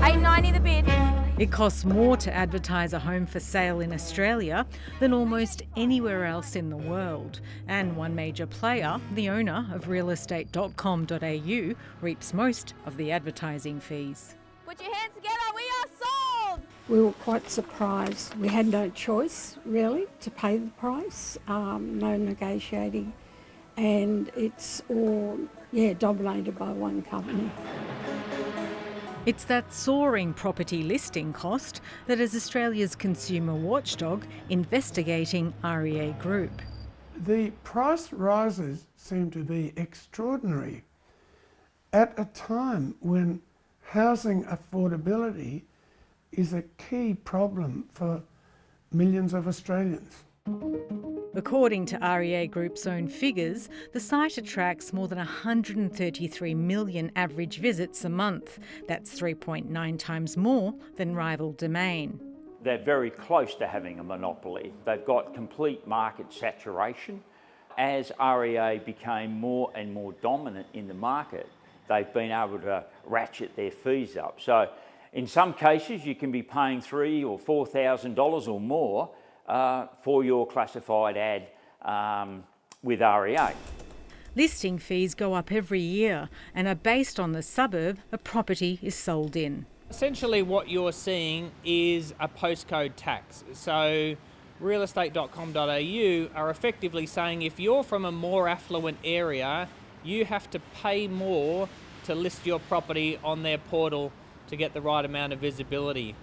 $8.90 the bid. It costs more to advertise a home for sale in Australia than almost anywhere else in the world. And one major player, the owner of realestate.com.au, reaps most of the advertising fees. Put your hands together, we are sold! We were quite surprised. We had no choice, really, to pay the price, no negotiating, and it's all, dominated by one company. It's that soaring property listing cost that is Australia's consumer watchdog investigating REA Group. The price rises seem to be extraordinary at a time when housing affordability is a key problem for millions of Australians. According to REA Group's own figures, the site attracts more than 133 million average visits a month. That's 3.9 times more than rival Domain. They're very close to having a monopoly. They've got complete market saturation. As REA became more and more dominant in the market, they've been able to ratchet their fees up. So in some cases, you can be paying $3,000 or $4,000 or more for your classified ad with REA. Listing fees go up every year and are based on the suburb a property is sold in. Essentially what you're seeing is a postcode tax. So realestate.com.au are effectively saying if you're from a more affluent area, you have to pay more to list your property on their portal to get the right amount of visibility.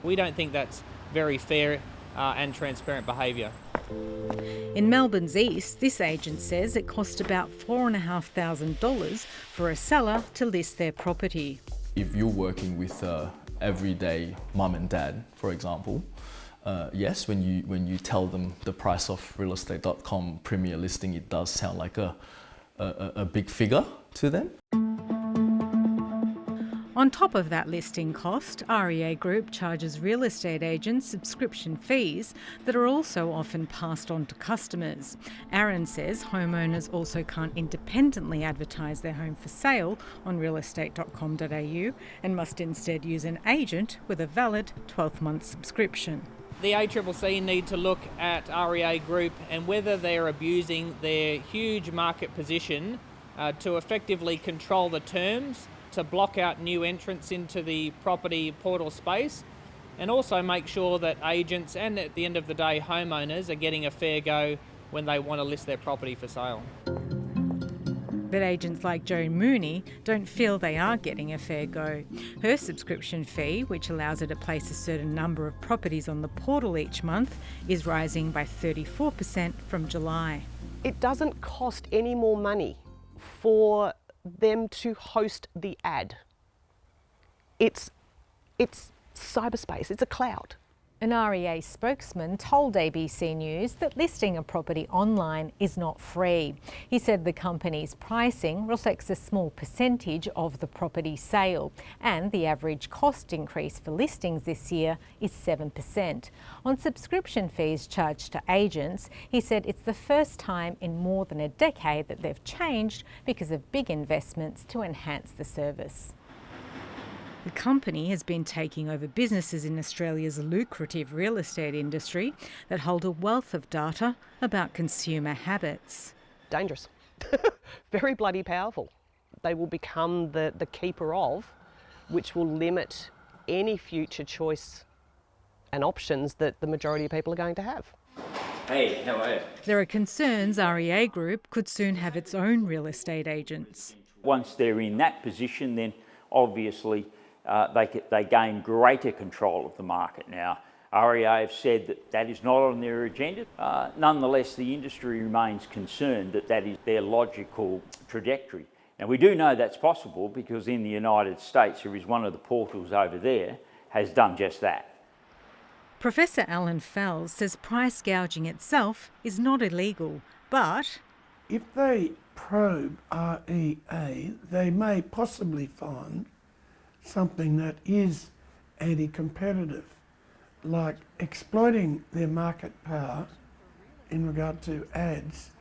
We don't think that's very fair and transparent behaviour. In Melbourne's east, this agent says it cost about $4,500 for a seller to list their property. If you're working with everyday mum and dad, for example, yes, when you tell them the price of realestate.com premier listing, it does sound like a big figure to them. On top of that listing cost, REA Group charges real estate agents subscription fees that are also often passed on to customers. Aaron says homeowners also can't independently advertise their home for sale on realestate.com.au and must instead use an agent with a valid 12-month subscription. The ACCC need to look at REA Group and whether they're abusing their huge market position to effectively control the terms, to block out new entrants into the property portal space, and also make sure that agents and, at the end of the day, homeowners are getting a fair go when they want to list their property for sale. But agents like Joan Mooney don't feel they are getting a fair go. Her subscription fee, which allows her to place a certain number of properties on the portal each month, is rising by 34% from July. It doesn't cost any more money for them to host the ad. It's cyberspace, it's a cloud. An REA spokesman told ABC News that listing a property online is not free. He said the company's pricing reflects a small percentage of the property sale, and the average cost increase for listings this year is 7%. On subscription fees charged to agents, he said it's the first time in more than a decade that they've changed because of big investments to enhance the service. The company has been taking over businesses in Australia's lucrative real estate industry that hold a wealth of data about consumer habits. Dangerous. Very bloody powerful. They will become the keeper of, which will limit any future choice and options that the majority of people are going to have. Hey, how are you? There are concerns REA Group could soon have its own real estate agents. Once they're in that position, then obviously they gain greater control of the market. Now, REA have said that is not on their agenda. Nonetheless, the industry remains concerned that is their logical trajectory. Now, we do know that's possible because in the United States, there is one of the portals over there has done just that. Professor Alan Fells says price gouging itself is not illegal, but If they probe REA, they may possibly find something that is anti-competitive, like exploiting their market power in regard to ads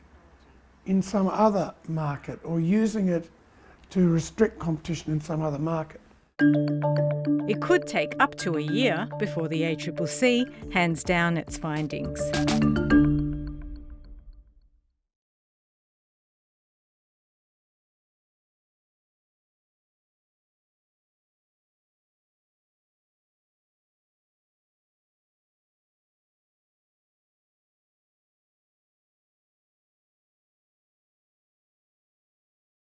in some other market or using it to restrict competition in some other market. It could take up to a year before the ACCC hands down its findings.